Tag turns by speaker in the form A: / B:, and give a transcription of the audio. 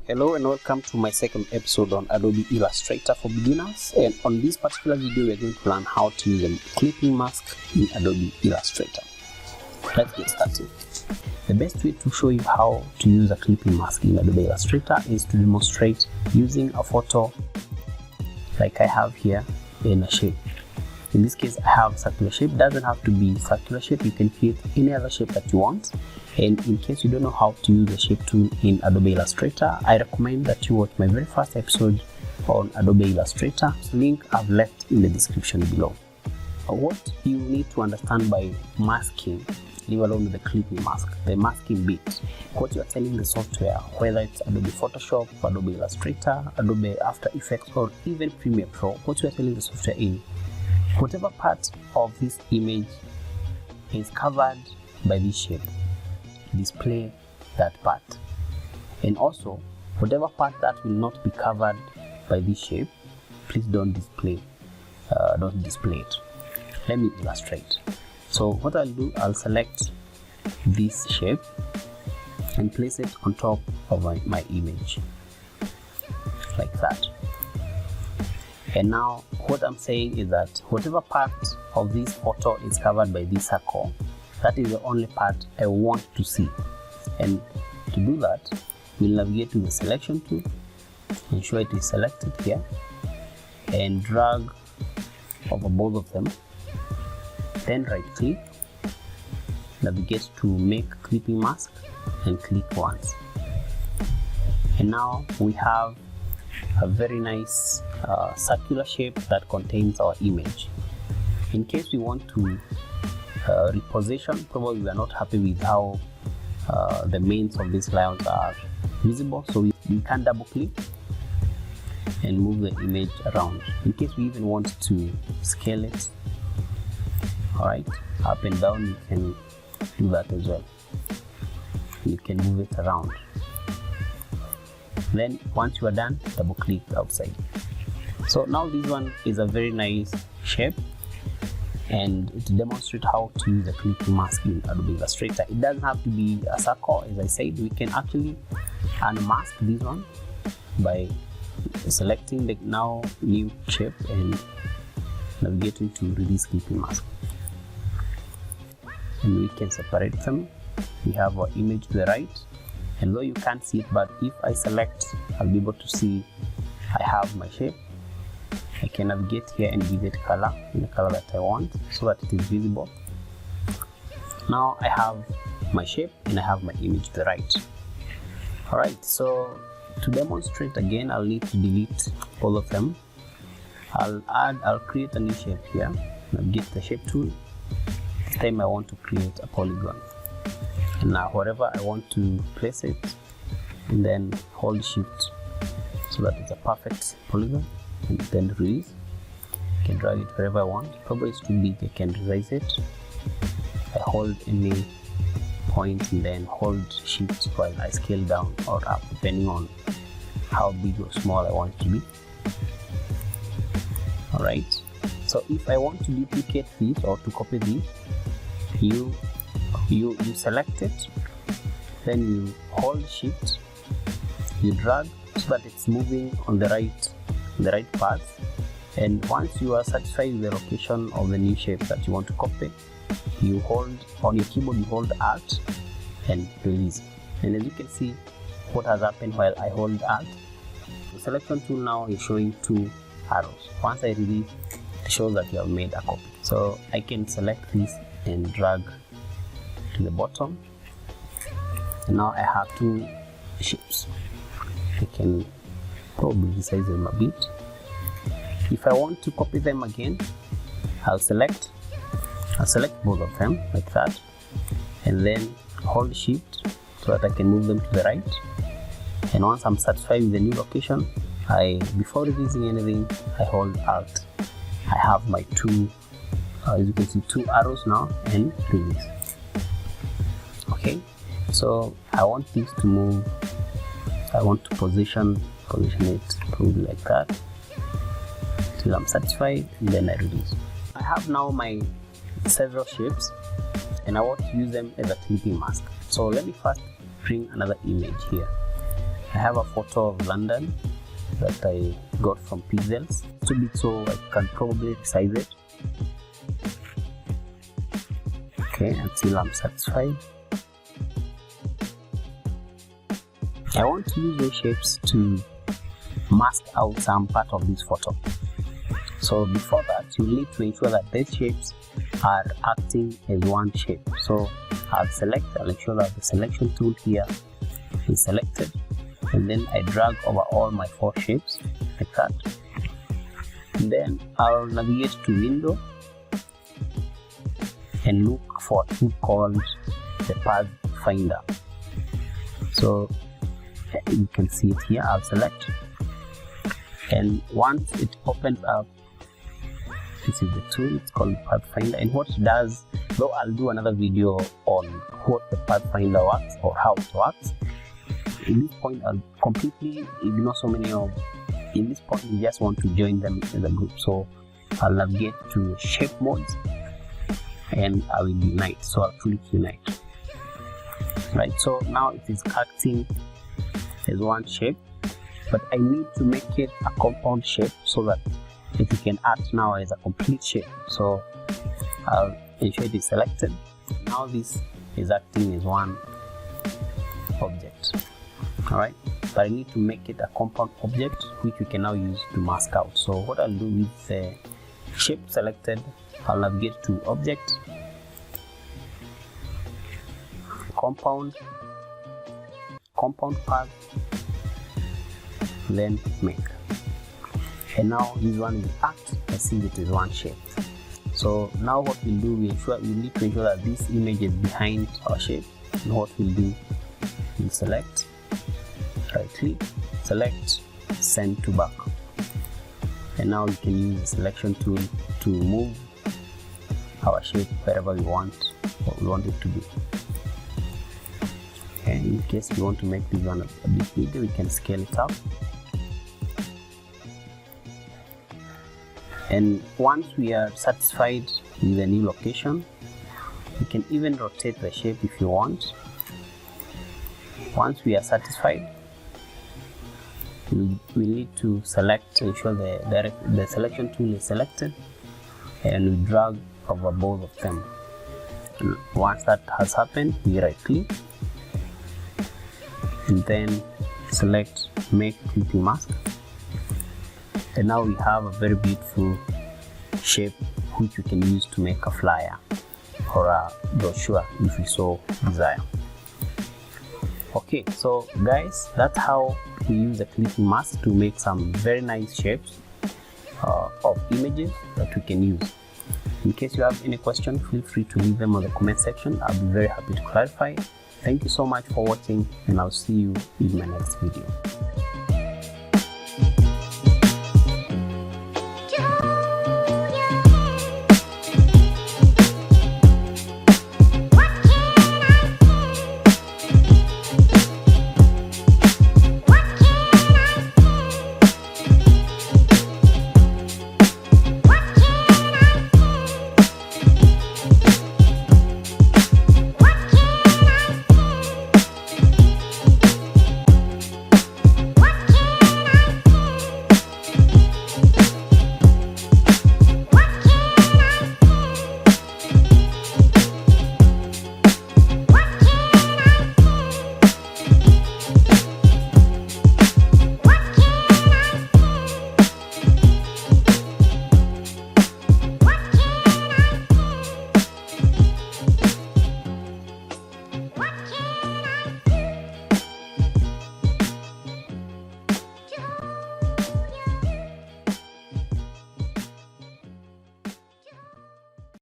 A: Hello and welcome to my second episode on Adobe Illustrator for beginners, and on this particular video we are going to learn how to use a clipping mask in Adobe Illustrator. Let's get started. The best way to show you how to use a clipping mask in Adobe Illustrator is to demonstrate using a photo like I have here in a shape. In this case I have a circular shape. It doesn't have to be circular shape, you can create any other shape that you want. And in case you don't know how to use the shape tool in Adobe Illustrator, I recommend that you watch my very first episode on Adobe Illustrator. The link I've left in the description below. What you need to understand by masking, leave alone the clipping mask, the masking bit, what you are telling the software, whether it's Adobe Photoshop, Adobe Illustrator, Adobe After Effects, or even Premiere Pro, what you are telling the software is, whatever part of this image is covered by this shape, display that part. And also, whatever part that will not be covered by this shape, please don't display it. Let me illustrate. So what I'll do, I'll select this shape and place it on top of my image like that. And now what I'm saying is that whatever part of this photo is covered by this circle, that is the only part I want to see. And to do that, we'll navigate to the selection tool, ensure it is selected here, and drag over both of them. Then right click, navigate to make clipping mask and click once. And now we have a very nice circular shape that contains our image. In case we want to reposition, probably we are not happy with how the mains of these layouts are visible, so we can double click and move the image around. In case we even want to scale it, alright, up and down, you can do that as well. You can move it around. Then once you are done, double click outside. So now this one is a very nice shape, and to demonstrate how to use the clipping mask in Adobe Illustrator, it doesn't have to be a circle. As I said, we can actually unmask this one by selecting the now new shape and navigating to release clipping mask, and we can separate them. We have our image to the right, and though you can't see it, but if I select, I'll be able to see I have my shape. I can navigate here and give it color in the color that I want so that it is visible. Now I have my shape and I have my image to the right. Alright, so to demonstrate again, I'll need to delete all of them. I'll create a new shape here. Navigate the shape tool. This time I want to create a polygon. And now wherever I want to place it, and then hold shift so that it's a perfect polygon, and then release. I can drag it wherever I want. Probably it's too big, I can resize it. I hold any point and then hold shift while I scale down or up, depending on how big or small I want it to be. Alright, so if I want to duplicate this or to copy this, you select it, then you hold shift, you drag so that it's moving on the right path, and once you are satisfied with the location of the new shape that you want to copy, you hold on your keyboard, you hold Alt and release. And as you can see, what has happened while I hold Alt, the selection tool now is showing two arrows. Once I release, it shows that you have made a copy. So I can select this and drag to the bottom, and now I have two shapes. I can probably resize them a bit. If I want to copy them again, I'll select both of them like that, and then hold shift so that I can move them to the right. And once I'm satisfied with the new location, before releasing anything, I hold Alt. I have my two, as you can see, two arrows now, and release. Okay, so I want this to move. I want to position it probably like that till I'm satisfied, and then I release. I have now my several shapes and I want to use them as a clipping mask. So let me first bring another image here. I have a photo of London that I got from Pixels. It's too big, so I can probably resize it. Okay, until I'm satisfied. I want to use those shapes to mask out some part of this photo. So before that, you need to ensure that these shapes are acting as one shape. So I'll ensure that the selection tool here is selected, and then I drag over all my 4 shapes like that. And then I'll navigate to Window and look for a tool called the Path Finder. So you can see it here. I'll select, and once it opens up, this is the tool. It's called Pathfinder, and what it does, though I'll do another video on what the Pathfinder works or how it works. In this point, I'll completely ignore so many of. In this point, you just want to join them in the group. So I'll navigate to shape modes, and I will unite. So I'll click unite. Right. So now it is acting as one shape, but I need to make it a compound shape so that it can act now as a complete shape. So I'll ensure it is selected. Now this is acting as one object. Alright, but I need to make it a compound object which we can now use to mask out. So what I'll do with the shape selected, I'll navigate to Object, Compound Path, then Make. And now this one will act as if it is one shape. So now what we'll do, we need to ensure that this image is behind our shape. And what we'll do, we'll select, right click, select, send to back. And now we can use the selection tool to move our shape wherever we want it to be. Okay, in case we want to make this one a bit bigger, we can scale it up. And once we are satisfied with the new location, you can even rotate the shape if you want. Once we are satisfied, we need to select, ensure the selection tool is selected, and we drag over both of them. And once that has happened, we right click and then select Make Clipping Mask. And now we have a very beautiful shape which we can use to make a flyer or a brochure if we so desire. Okay, so guys, that's how we use the clipping mask to make some very nice shapes of images that we can use. In case you have any question, feel free to leave them on the comment section. I'll be very happy to clarify. Thank you so much for watching, and I'll see you in my next video.